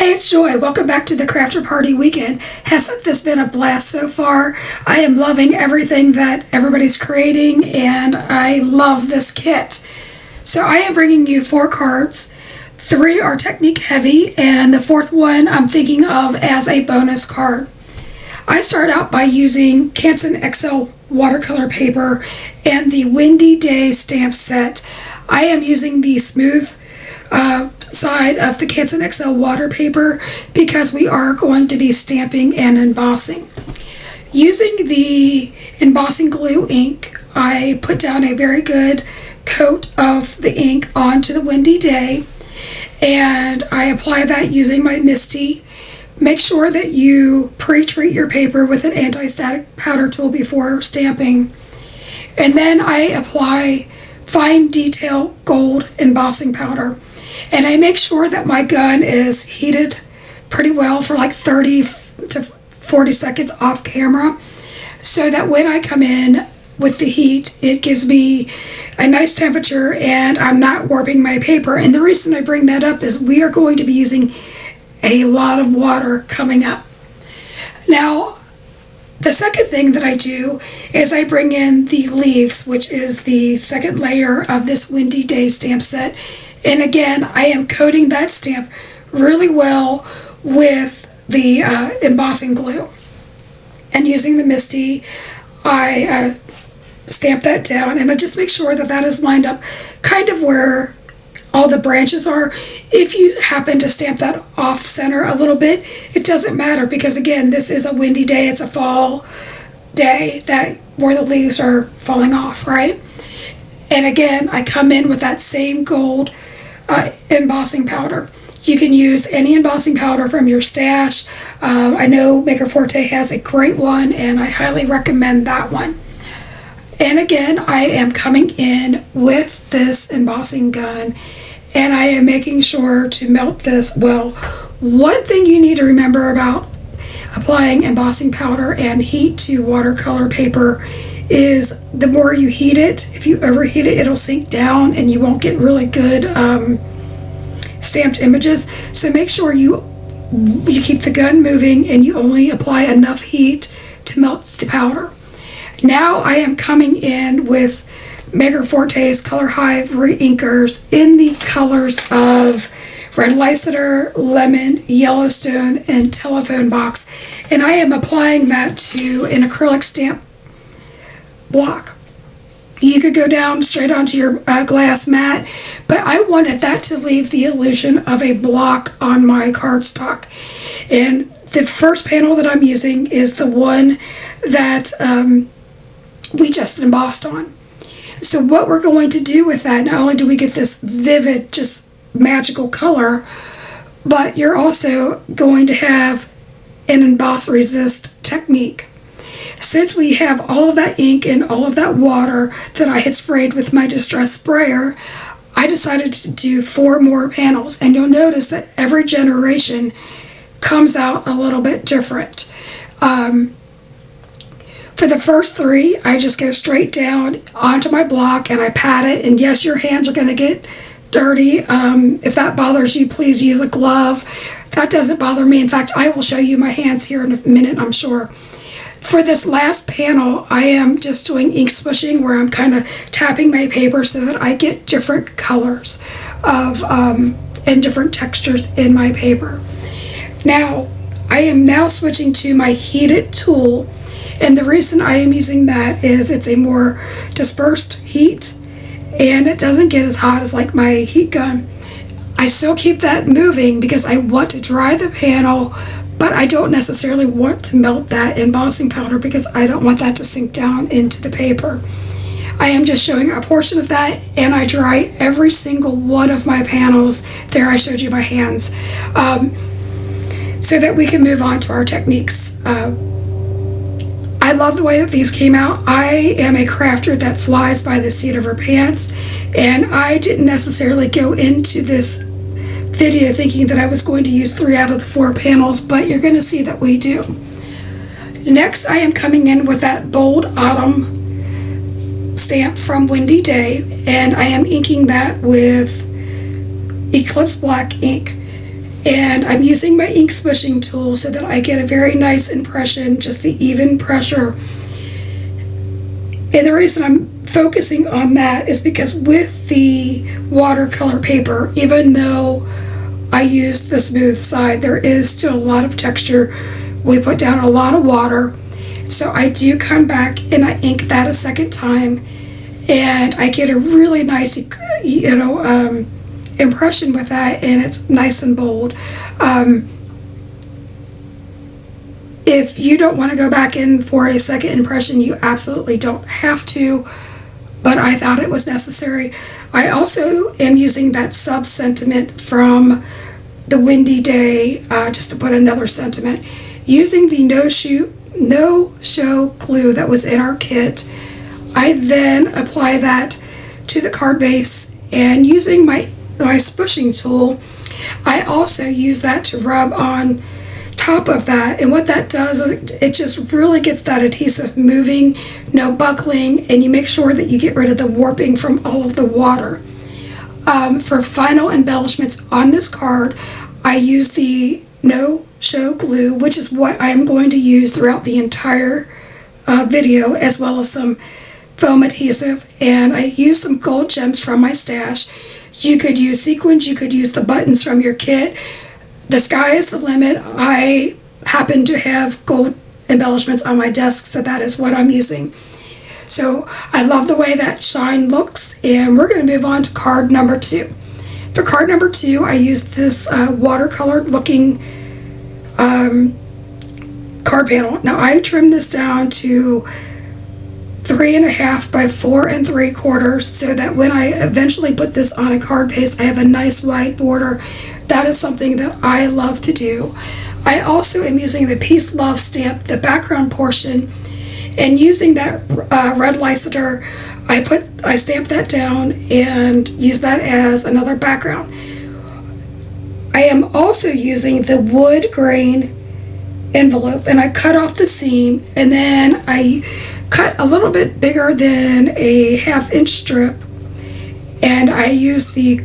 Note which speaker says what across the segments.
Speaker 1: Hey, it's Joy. Welcome back to the Crafter Party Weekend. Hasn't this been a blast so far? I am loving everything that everybody's creating, and I love this kit. So I am bringing you 4 cards. 3 are technique heavy, and the 4th one I'm thinking of as a bonus card. I start out by using Canson XL watercolor paper and the Windy Day stamp set. I am using the smooth side of the Canson XL water paper because we are going to be stamping and embossing. Using the embossing glue ink, I put down a very good coat of the ink onto the Windy Day, and I apply that using my Misty. Make sure that you pre-treat your paper with an anti-static powder tool before stamping. And then I apply fine detail gold embossing powder. And I make sure that my gun is heated pretty well for like 30 to 40 seconds off camera, so that when I come in with the heat, it gives me a nice temperature and I'm not warping my paper. And the reason I bring that up is we are going to be using a lot of water coming up. Now, the second thing that I do is I bring in the leaves, which is the second layer of this Windy Day stamp set. And again, I am coating that stamp really well with the embossing glue. And using the Misty, I stamp that down, and I just make sure that that is lined up kind of where all the branches are. If you happen to stamp that off center a little bit, it doesn't matter, because again, this is a windy day. It's a fall day where the leaves are falling off, right? And again, I come in with that same gold embossing powder. You can use any embossing powder from your stash. I know Maker Forte has a great one, and I highly recommend that one. And again, I am coming in with this embossing gun, and I am making sure to melt this well. One thing you need to remember about applying embossing powder and heat to watercolor paper is the more you heat it, if you overheat it, it'll sink down and you won't get really good stamped images. So make sure you keep the gun moving and you only apply enough heat to melt the powder. Now I am coming in with Maker Forte's Color Hive reinkers in the colors of Red Lycider, Lemon, Yellowstone, and Telephone Box, and I am applying that to an acrylic stamp block. You could go down straight onto your glass mat, but I wanted that to leave the illusion of a block on my cardstock. And the first panel that I'm using is the one that we just embossed on. So what we're going to do with that, not only do we get this vivid, just magical color, but you're also going to have an emboss resist technique. Since we have all of that ink and all of that water that I had sprayed with my distress sprayer, I decided to do 4 more panels, and you'll notice that every generation comes out a little bit different. For the first 3, I just go straight down onto my block and I pat it, and yes, your hands are going to get dirty. If that bothers you, please use a glove. That doesn't bother me. In fact, I will show you my hands here in a minute, I'm sure. For this last panel, I am just doing ink swishing, where I'm kind of tapping my paper so that I get different colors and different textures in my paper. Now, I am now switching to my heated tool, and the reason I am using that is it's a more dispersed heat, and it doesn't get as hot as like my heat gun. I still keep that moving because I want to dry the panel, but I don't necessarily want to melt that embossing powder because I don't want that to sink down into the paper. I am just showing a portion of that, and I dry every single one of my panels. There, I showed you my hands, so that we can move on to our techniques. I love the way that these came out. I am a crafter that flies by the seat of her pants, and I didn't necessarily go into this video thinking that I was going to use 3 out of the 4 panels, but you're going to see that we do. Next, I am coming in with that bold autumn stamp from Windy Day, and I am inking that with Eclipse Black ink. And I'm using my ink smushing tool so that I get a very nice impression, just the even pressure. And the reason I'm focusing on that is because with the watercolor paper, even though I used the smooth side, there is still a lot of texture. We put down a lot of water. So I do come back and I ink that a second time, and I get a really nice, impression with that, and it's nice and bold. If you don't want to go back in for a second impression, you absolutely don't have to, but I thought it was necessary. I also am using that sub-sentiment from the Windy Day, just to put another sentiment. Using the no-show glue that was in our kit, I then apply that to the card base, and using my smushing tool, I also use that to rub on top of that, and what that does is it just really gets that adhesive moving, no buckling, and you make sure that you get rid of the warping from all of the water. For final embellishments on this card, I use the no-show glue, which is what I am going to use throughout the entire video, as well as some foam adhesive, and I use some gold gems from my stash. You could use sequins, you could use the buttons from your kit. The sky is the limit. I happen to have gold embellishments on my desk, so that is what I'm using. So I love the way that shine looks, and we're going to move on to card number 2. For card number 2, I used this watercolor looking card panel. Now I trimmed this down to 3.5 by 4 3/4, so that when I eventually put this on a card base, I have a nice wide border. That is something that I love to do. I also am using the Peace Love stamp, the background portion, and using that red Lycider, I stamped that down and use that as another background. I am also using the wood grain envelope, and I cut off the seam, and then I cut a little bit bigger than a 1/2 inch strip, and I use the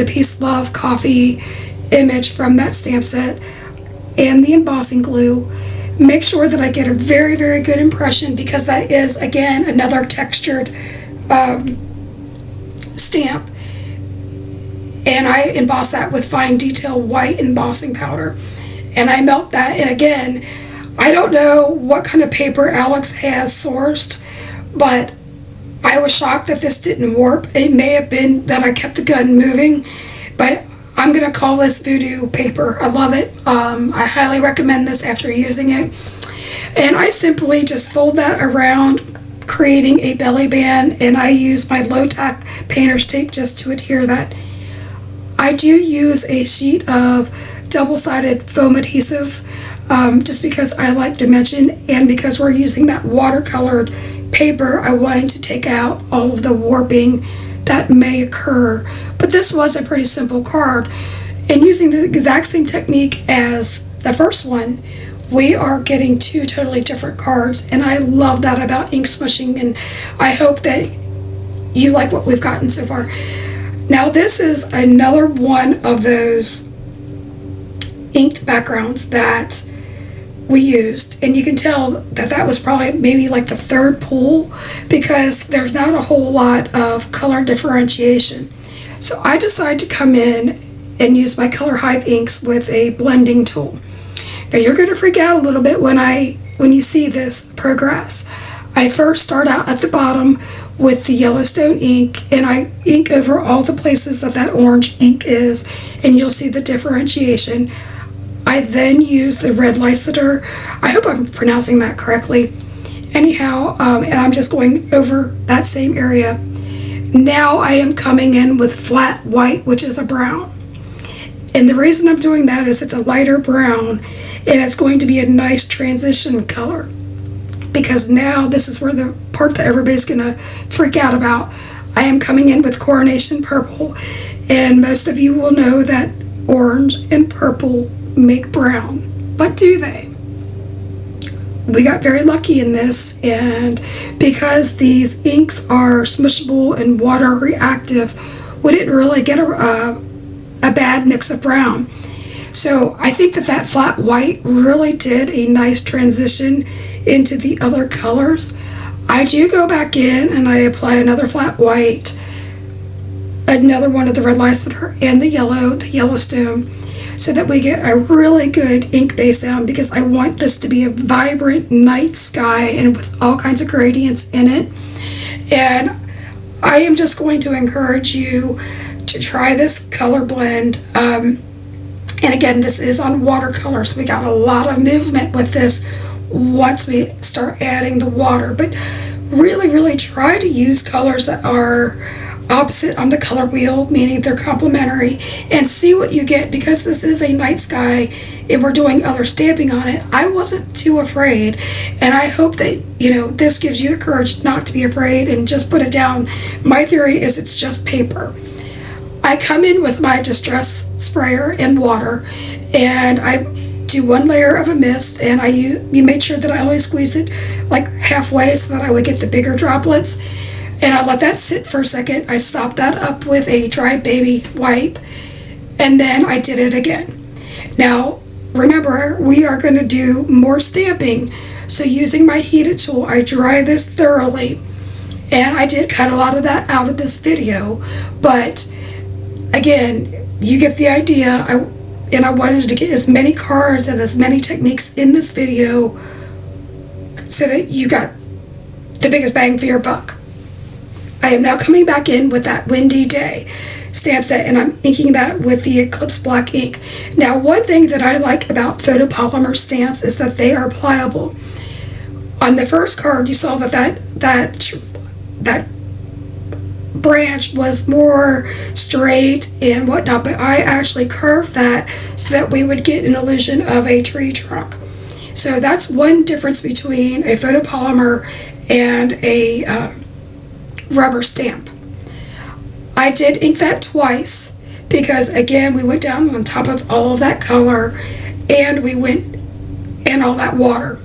Speaker 1: Peace Love coffee image from that stamp set and the embossing glue. Make sure that I get a very, very good impression, because that is, again, another textured stamp, and I emboss that with fine detail white embossing powder, and I melt that. And again, I don't know what kind of paper Alex has sourced, but I was shocked that this didn't warp. It may have been that I kept the gun moving, but I'm going to call this voodoo paper. I love it. I highly recommend this after using it. And I simply just fold that around, creating a belly band, and I use my low-tack painter's tape just to adhere that. I do use a sheet of double-sided foam adhesive, just because I like dimension, and because we're using that watercolored paper, I wanted to take out all of the warping that may occur. But this was a pretty simple card, and using the exact same technique as the first one, we are getting 2 totally different cards, and I love that about ink smushing, and I hope that you like what we've gotten so far. Now this is another one of those inked backgrounds that we used, and you can tell that that was probably maybe like the 3rd pull, because there's not a whole lot of color differentiation. So I decided to come in and use my Color Hive inks with a blending tool. Now you're going to freak out a little bit when you see this progress. I first start out at the bottom with the Yellowstone ink, and I ink over all the places that orange ink is, and you'll see the differentiation. I then use the red Lycider. I hope I'm pronouncing that correctly. Anyhow, and I'm just going over that same area. Now I am coming in with flat white, which is a brown. And the reason I'm doing that is it's a lighter brown, and it's going to be a nice transition color. Because now this is where the part that everybody's gonna freak out about. I am coming in with Coronation Purple, and most of you will know that orange and purple make brown, but do they? We got very lucky in this, and because these inks are smushable and water reactive, we didn't really get a bad mix of brown. So I think that that flat white really did a nice transition into the other colors. I do go back in and I apply another flat white, another one of the red lyciter, and the Yellowstone, so that we get a really good ink base down, because I want this to be a vibrant night sky and with all kinds of gradients in it. And I am just going to encourage you to try this color blend. And again, this is on watercolor, so we got a lot of movement with this once we start adding the water. But really try to use colors that are opposite on the color wheel, meaning they're complementary, and see what you get. Because this is a night sky and we're doing other stamping on it, I wasn't too afraid, and I hope that this gives you the courage not to be afraid and just put it down. My theory is it's just paper. I come in with my distress sprayer and water, and I do one layer of a mist, and you made sure that I only squeeze it like halfway so that I would get the bigger droplets. And I let that sit for a second. I stopped that up with a dry baby wipe, and then I did it again. Now, remember, we are going to do more stamping. So using my heated tool, I dry this thoroughly. And I did cut a lot of that out of this video. But again, you get the idea. I wanted to get as many cards and as many techniques in this video so that you got the biggest bang for your buck. I am now coming back in with that Windy Day stamp set, and I'm inking that with the Eclipse Black ink. Now, one thing that I like about photopolymer stamps is that they are pliable. On the first card, you saw that branch was more straight and whatnot, but I actually curved that so that we would get an illusion of a tree trunk. So that's one difference between a photopolymer and a rubber stamp. I did ink that twice because, again, we went down on top of all of that color and we went in all that water.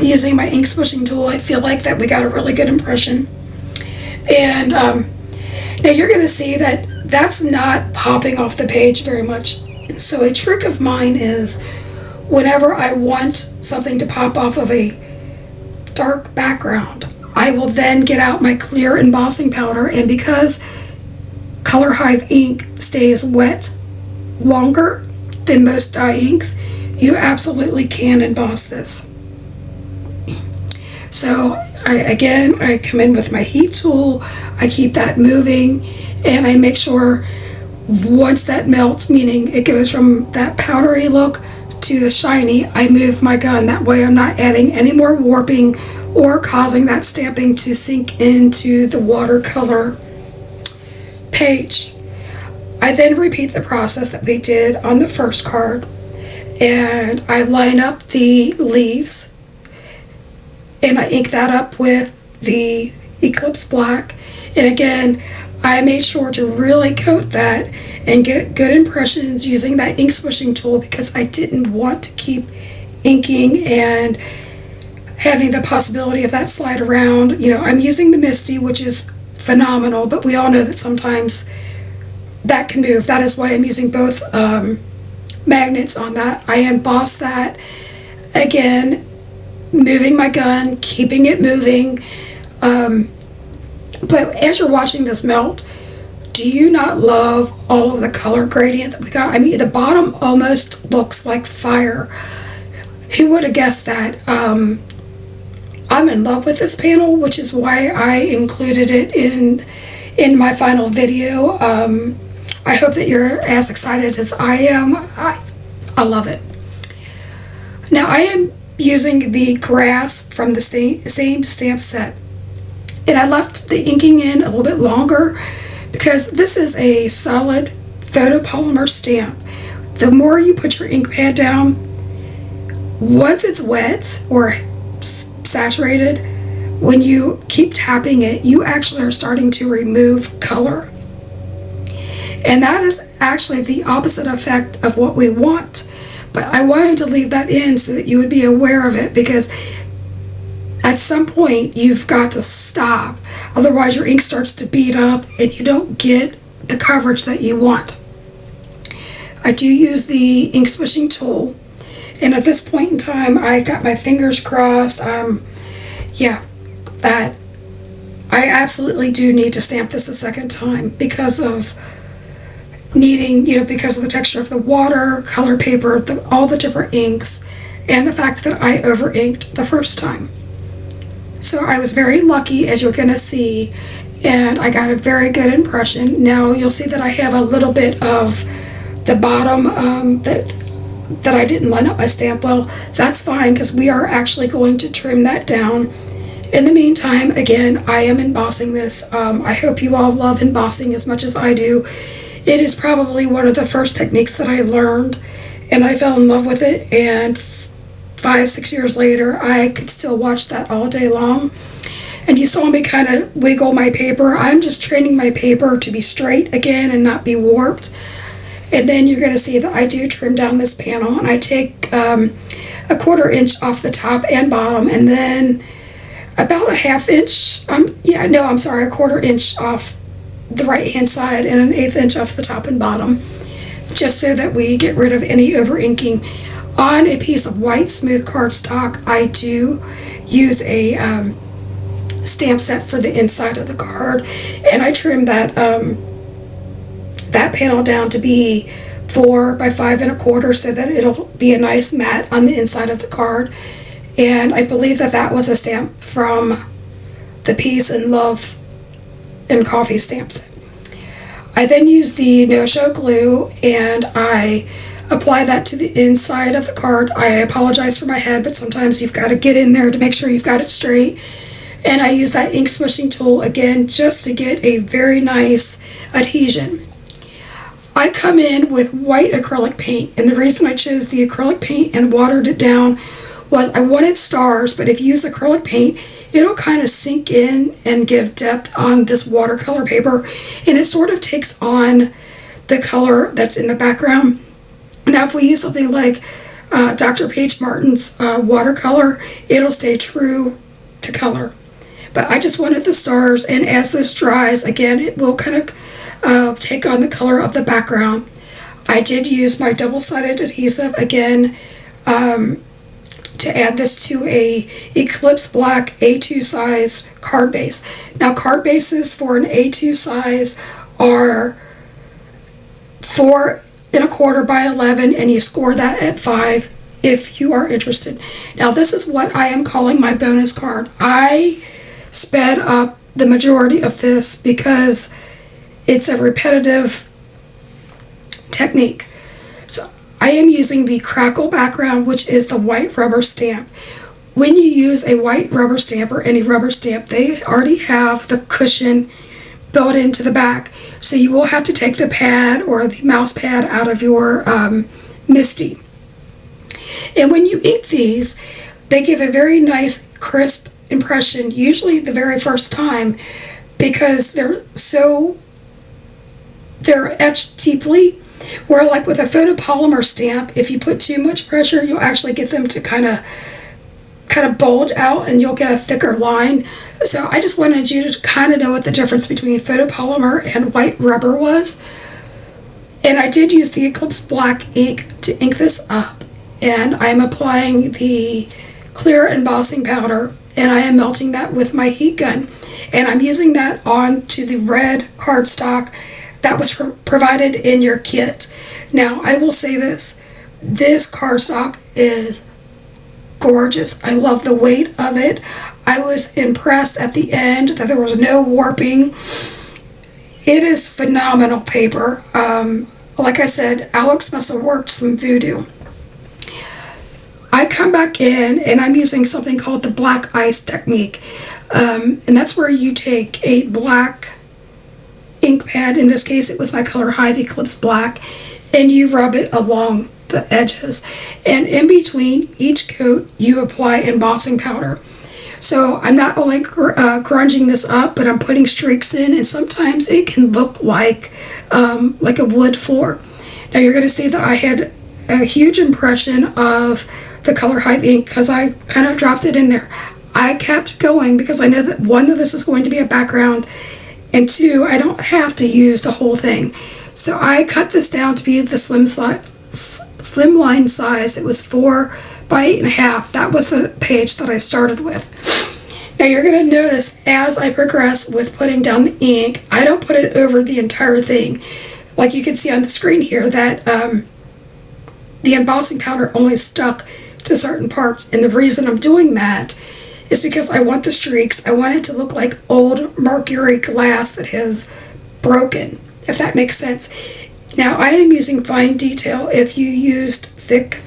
Speaker 1: Using my ink swishing tool, I feel like that we got a really good impression. And now you're going to see that that's not popping off the page very much. So a trick of mine is, whenever I want something to pop off of a dark background, I will then get out my clear embossing powder, and because Color Hive ink stays wet longer than most dye inks, you absolutely can emboss this. So I come in with my heat tool, I keep that moving, and I make sure once that melts, meaning it goes from that powdery look to the shiny, I move my gun. That way I'm not adding any more warping or causing that stamping to sink into the watercolor page. I then repeat the process that we did on the first card, and I line up the leaves and I ink that up with the Eclipse Black. And again, I made sure to really coat that and get good impressions using that ink swishing tool, because I didn't want to keep inking and having the possibility of that slide around. I'm using the Misty, which is phenomenal, but we all know that sometimes that can move. That is why I'm using both magnets on that. I embossed that, again, moving my gun, keeping it moving. But as you're watching this melt, do you not love all of the color gradient that we got? I mean, the bottom almost looks like fire. Who would have guessed that? I'm in love with this panel, which is why I included it in my final video. I hope that you're as excited as I am. I love it. Now, I am using the grass from the same stamp set, and I left the inking in a little bit longer because this is a solid photopolymer stamp. The more you put your ink pad down, once it's wet or saturated, when you keep tapping it, you actually are starting to remove color. And that is actually the opposite effect of what we want. But I wanted to leave that in so that you would be aware of it, because at some point you've got to stop. Otherwise your ink starts to bead up and you don't get the coverage that you want. I do use the ink swishing tool. And at this point in time, I got my fingers crossed. Yeah, that I absolutely do need to stamp this a second time because of needing, because of the texture of the water, color paper, all the different inks, and the fact that I over inked the first time. So I was very lucky, as you're going to see, and I got a very good impression. Now you'll see that I have a little bit of the bottom that I didn't line up my stamp well. That's fine, because we are actually going to trim that down. In the meantime, again, I am embossing this. I hope you all love embossing as much as I do. It is probably one of the first techniques that I learned, and I fell in love with it, and 5-6 years later, I could still watch that all day long. And you saw me kind of wiggle my paper. I'm just training my paper to be straight again and not be warped. And then you're going to see that I do trim down this panel, and I take a 1/4 inch off the top and bottom, and then about a 1/2 inch, a 1/4 inch off the right hand side and an 1/8 inch off the top and bottom, just so that we get rid of any over inking. On a piece of white smooth cardstock, I do use a stamp set for the inside of the card, and I trim that that panel down to be 4 by 5 1/4, so that it'll be a nice mat on the inside of the card. And I believe that that was a stamp from the Peace and Love and Coffee stamp set. I then use the no-show glue, and I apply that to the inside of the card. I apologize for my head, but sometimes you've got to get in there to make sure you've got it straight. And I use that ink swishing tool again just to get a very nice adhesion. I come in with white acrylic paint, and the reason I chose the acrylic paint and watered it down was I wanted stars, but if you use acrylic paint, it'll kind of sink in and give depth on this watercolor paper, and it sort of takes on the color that's in the background. Now if we use something like Dr. Paige Martin's watercolor, it'll stay true to color. But I just wanted the stars, and as this dries, again, it will kind of take on the color of the background. I did use my double-sided adhesive again to add this to a Eclipse Black A2 size card base. Now card bases for an A2 size are 4 1/4 by 11, and you score that at 5 if you are interested. Now this is what I am calling my bonus card. I sped up the majority of this because it's a repetitive technique. So I am using the Crackle background, which is the white rubber stamp. When you use a white rubber stamp or any rubber stamp, they already have the cushion built into the back. So you will have to take the pad or the mouse pad out of your MISTI. And when you ink these, they give a very nice crisp impression, usually the very first time, because they're etched deeply. Where like with a photopolymer stamp, if you put too much pressure, you'll actually get them to kind of bulge out, and you'll get a thicker line. So I just wanted you to kind of know what the difference between photopolymer and white rubber was. And I did use the Eclipse Black ink to ink this up, and I'm applying the clear embossing powder, and I am melting that with my heat gun, and I'm using that onto the red cardstock that was provided in your kit. Now I will say this cardstock is gorgeous. I love the weight of it. I was impressed at the end that there was no warping. It is phenomenal paper. Like I said, Alex must have worked some voodoo. I come back in, and I'm using something called the black ice technique, and that's where you take a black ink pad, in this case it was my Color Hive Eclipse Black, and you rub it along the edges, and in between each coat you apply embossing powder. So I'm not only grunging this up, but I'm putting streaks in, and sometimes it can look like a wood floor. Now you're going to see that I had a huge impression of the Color Hive ink because I kind of dropped it in there. I kept going because I know that one, that this is going to be a background, and two, I don't have to use the whole thing. So I cut this down to be the slimline size. It was 4 by 8.5. That was the page that I started with. Now you're going to notice as I progress with putting down the ink, I don't put it over the entire thing. Like you can see on the screen here that the embossing powder only stuck to certain parts. And the reason I'm doing that is because I want the streaks, I want it to look like old mercury glass that has broken, if that makes sense. Now I am using fine detail. If you used thick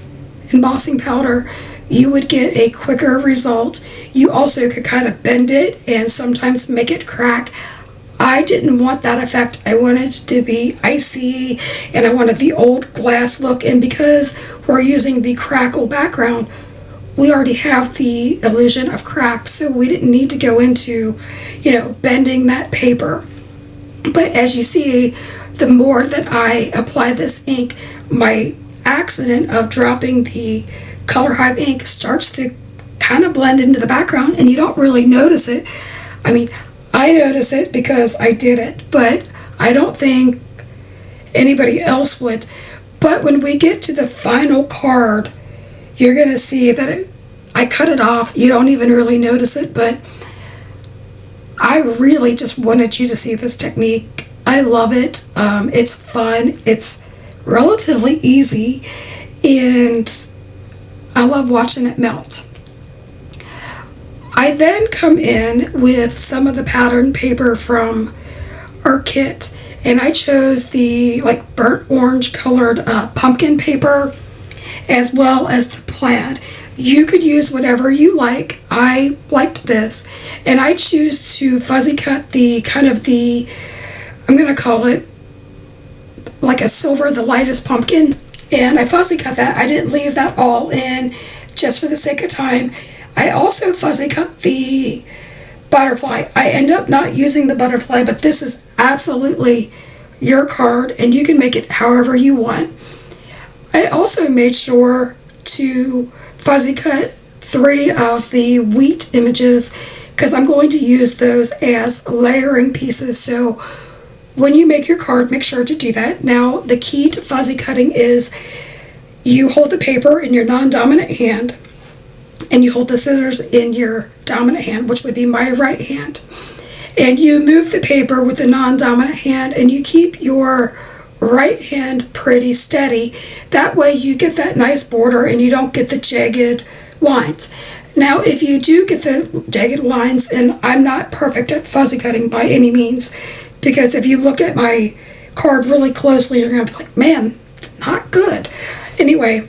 Speaker 1: embossing powder, you would get a quicker result. You also could kind of bend it and sometimes make it crack. I didn't want that effect. I wanted it to be icy and I wanted the old glass look, and because we're using the crackle background, we already have the illusion of crack, so we didn't need to go into, bending that paper. But as you see, the more that I apply this ink, my accident of dropping the Color Hive ink starts to kind of blend into the background and you don't really notice it. I mean, I notice it because I did it, but I don't think anybody else would. But when we get to the final card, you're going to see that I cut it off. You don't even really notice it, but I really just wanted you to see this technique. I love it. It's fun. It's relatively easy, and I love watching it melt. I then come in with some of the pattern paper from our kit, and I chose the burnt orange colored pumpkin paper as well as the plaid. You could use whatever you like. I liked this, and I choose to fuzzy cut I'm going to call it like a silver, the lightest pumpkin, and I fuzzy cut that. I didn't leave that all in just for the sake of time. I also fuzzy cut the butterfly. I end up not using the butterfly, but this is absolutely your card and you can make it however you want. I also made sure to fuzzy cut 3 of the wheat images because I'm going to use those as layering pieces. So when you make your card, make sure to do that. Now, the key to fuzzy cutting is you hold the paper in your non-dominant hand and you hold the scissors in your dominant hand, which would be my right hand. And you move the paper with the non-dominant hand and you keep your right hand pretty steady. That way you get that nice border and you don't get the jagged lines. Now, if you do get the jagged lines, and I'm not perfect at fuzzy cutting by any means, because if you look at my card really closely, you're going to be like, man, not good. Anyway,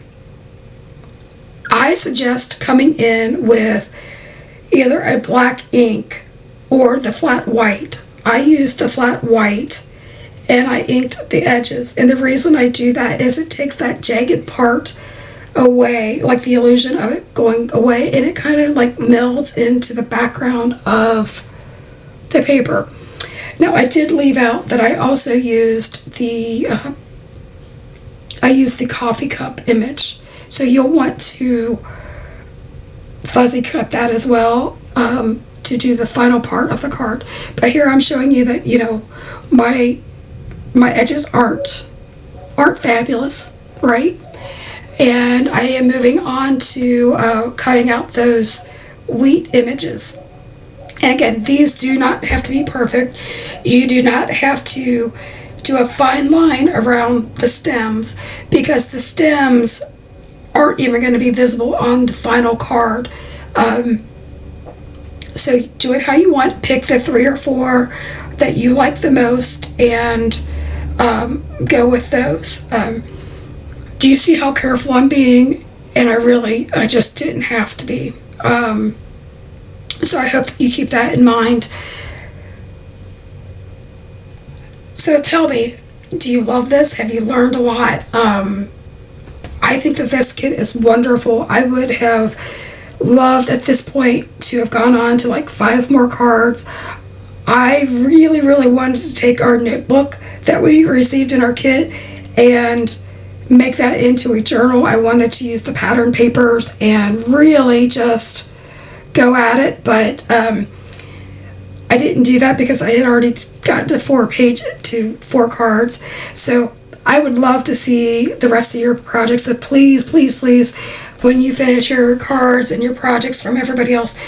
Speaker 1: I suggest coming in with either a black ink or the flat white. I used the flat white and I inked the edges. And the reason I do that is it takes that jagged part away, like the illusion of it going away, and it kind of melds into the background of the paper. Now, I did leave out that I also used the coffee cup image. So you'll want to fuzzy cut that as well to do the final part of the card. But here I'm showing you that, my edges aren't fabulous, right? And I am moving on to cutting out those wheat images. And again, these do not have to be perfect. You do not have to do a fine line around the stems because the stems aren't even going to be visible on the final card. So do it how you want. Pick the 3 or 4 that you like the most and go with those. Do you see how careful I'm being? And I just didn't have to be. So I hope that you keep that in mind. So tell me, do you love this? Have you learned a lot? I think that this kit is wonderful. I would have loved at this point to have gone on to 5 more cards. I really, really wanted to take our notebook that we received in our kit and make that into a journal. I wanted to use the pattern papers and really just go at it, but I didn't do that because I had already gotten to 4 cards. So I would love to see the rest of your projects. So please, please, please, when you finish your cards and your projects from everybody else,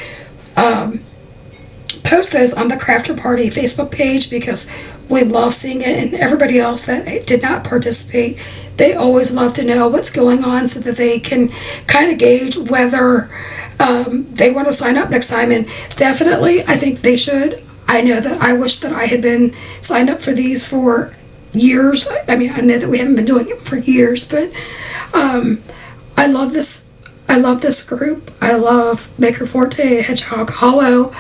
Speaker 1: post those on the Crafter Party Facebook page, because we love seeing it. And everybody else that did not participate, they always love to know what's going on so that they can kind of gauge whether they want to sign up next time. And definitely, I think they should. I know that I wish that I had been signed up for these for years. I mean, I know that we haven't been doing it for years, but I love this. I love this group. I love Maker Forte, Hedgehog Hollow,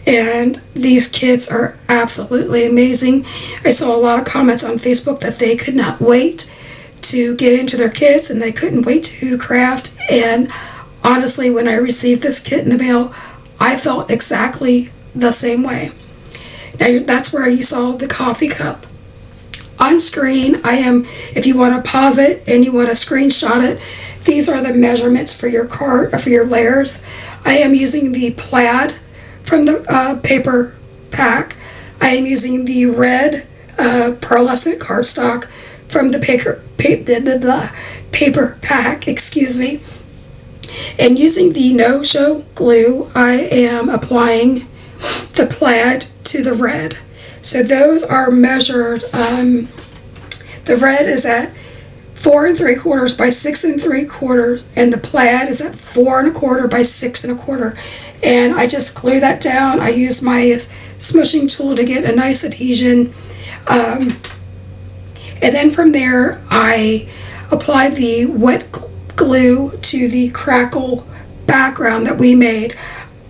Speaker 1: and these kits are absolutely amazing. I saw a lot of comments on Facebook that they could not wait to get into their kits and they couldn't wait to craft. And honestly, when I received this kit in the mail, I felt exactly the same way. Now that's where you saw the coffee cup. On screen, if you want to pause it and you want to screenshot it, these are the measurements for your card, or for your layers. I am using the plaid from the paper pack. I am using the red pearlescent cardstock from the paper pack, excuse me. And using the no-show glue, I am applying the plaid to the red. So those are measured. The red is at 4 3/4 by 6 3/4, and the plaid is at 4 1/4 by 6 1/4. And I just glue that down. I use my smushing tool to get a nice adhesion. And then from there, I apply the wet glue to the crackle background that we made.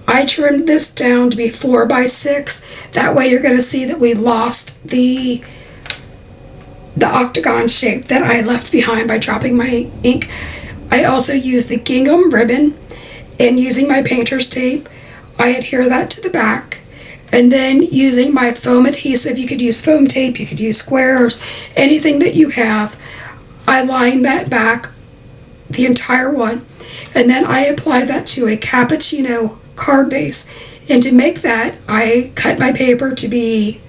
Speaker 1: I trimmed this down to be 4 by 6. That way you're going to see that we lost the octagon shape that I left behind by dropping my ink. I also used the gingham ribbon, and using my painter's tape, I adhere that to the back. And then using my foam adhesive, you could use foam tape, you could use squares, anything that you have, I line that back, the entire one. And then I apply that to a cappuccino card base. And to make that, I cut my paper to be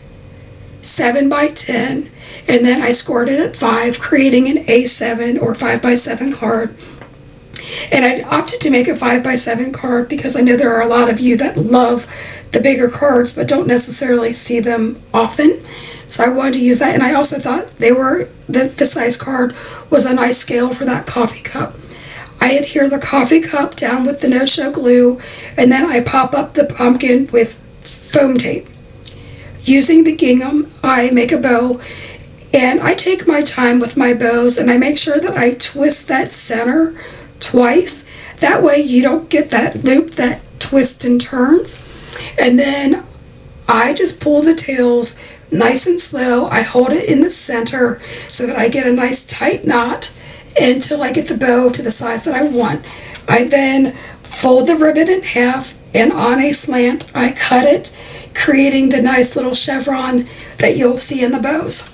Speaker 1: 7 by 10, and then I scored it at 5, creating an A7 or 5 by 7 card. And I opted to make a 5 by 7 card because I know there are a lot of you that love the bigger cards but don't necessarily see them often. So I wanted to use that, and I also thought the size card was a nice scale for that coffee cup. I adhere the coffee cup down with the no-show glue, and then I pop up the pumpkin with foam tape. Using the gingham, I make a bow, and I take my time with my bows, and I make sure that I twist that center twice. That way you don't get that loop that twists and turns. And then I just pull the tails nice and slow. I hold it in the center so that I get a nice tight knot until I get the bow to the size that I want. I then fold the ribbon in half, and on a slant I cut it, creating the nice little chevron that you'll see in the bows.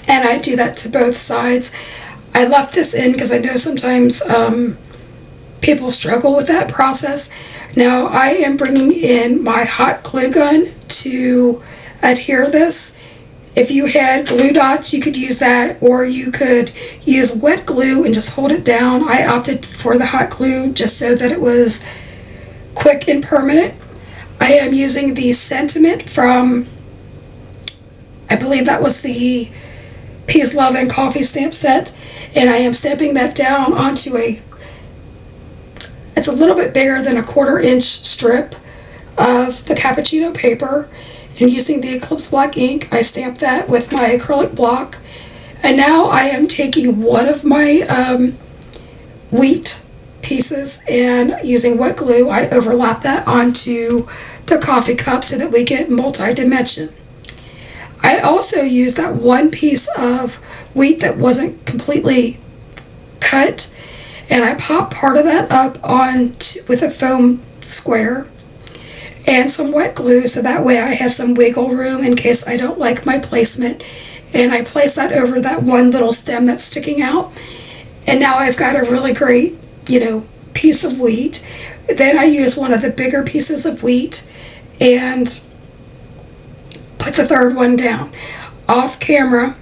Speaker 1: And I do that to both sides. I left this in because I know sometimes people struggle with that process. Now I am bringing in my hot glue gun to adhere this. If you had glue dots, you could use that, or you could use wet glue and just hold it down. I opted for the hot glue just so that it was quick and permanent. I am using the sentiment from, I believe that was the Peace, Love, and Coffee stamp set, and I am stamping that down onto it's a little bit bigger than a 1/4 inch strip of the cappuccino paper. And using the Eclipse Black ink, I stamp that with my acrylic block. And now I am taking one of my wheat pieces, and using wet glue, I overlap that onto the coffee cup so that we get multi-dimension. I also use that one piece of wheat that wasn't completely cut, and I pop part of that up with a foam square and some wet glue, so that way I have some wiggle room in case I don't like my placement. And I place that over that one little stem that's sticking out, and now I've got a really great, piece of wheat. Then I use one of the bigger pieces of wheat and put the third one down. Off camera,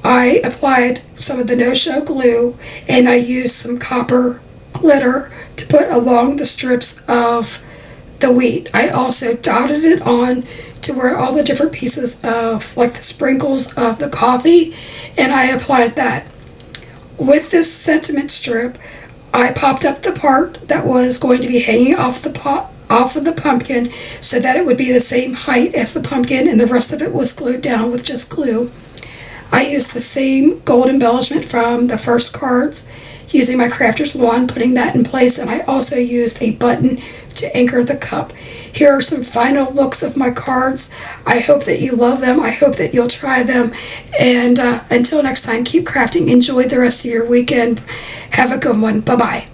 Speaker 1: I applied some of the no-show glue, and I used some copper glitter to put along the strips of the wheat. I also dotted it on to where all the different pieces of, like the sprinkles of the coffee, and I applied that. With this sentiment strip, I popped up the part that was going to be hanging off of the pumpkin so that it would be the same height as the pumpkin, and the rest of it was glued down with just glue. I used the same gold embellishment from the first cards using my crafter's wand, putting that in place, and I also used a button to anchor the cup. Here are some final looks of my cards. I hope that you love them. I hope that you'll try them. And until next time, keep crafting. Enjoy the rest of your weekend. Have a good one. Bye-bye.